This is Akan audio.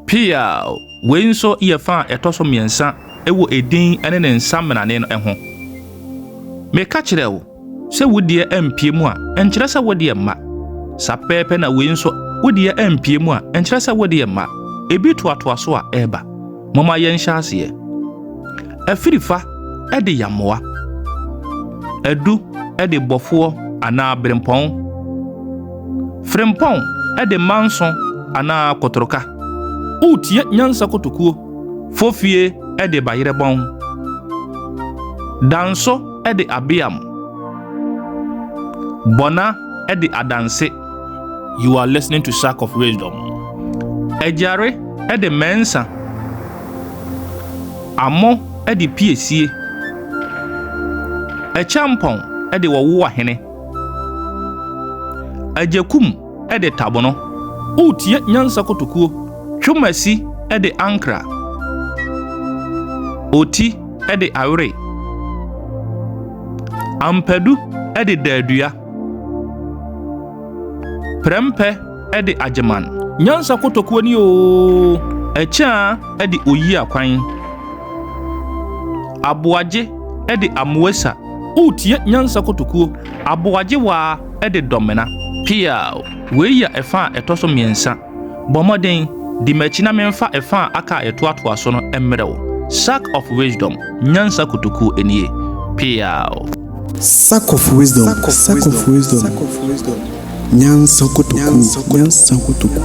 Pia wenso ye fa etoso miensa ewo edin ene ne nsa menane no eho. Me ka kire wo se wodie empie mu a enkyere se wodie ma. Sa pepe na wenso wodie empie mu a enkyere se wodie ma. Ebi toatoa so a eba. Mama yen hyase. Afirifa ede yamoa. Edu ede bofo ana brempon. Frempon ede manson ana kotoroka. Utie nyansa kotokuo. Fofie ede bayirebon. Danso ede abiam. Bona ede adanse. You are listening to Sack of Wisdom. Ejare ede mensa. Amo ede piesie. Echampon ede wowo ahene. Ejekum ede tabono. Utie nyansa kotokuo. Twomasi ede ankra. Oti ede awre. Ampedu ede dadua. Prempe ede ajeman. Nyansa kotokuo ni o. Echa ede oyi akwan. Aboaje ede amuesa. Utie nyansa kotokuo. Aboaje wa ede domena. Pia weya efa etoso miensa. Bomoden di machina memfa efa aka etoatoa so no emrewo. Sack of Wisdom nyansa kotokuo enie. Pia Sack of Wisdom. Sack of Wisdom. Nyansa kotokuo. Nyansa kotokuo.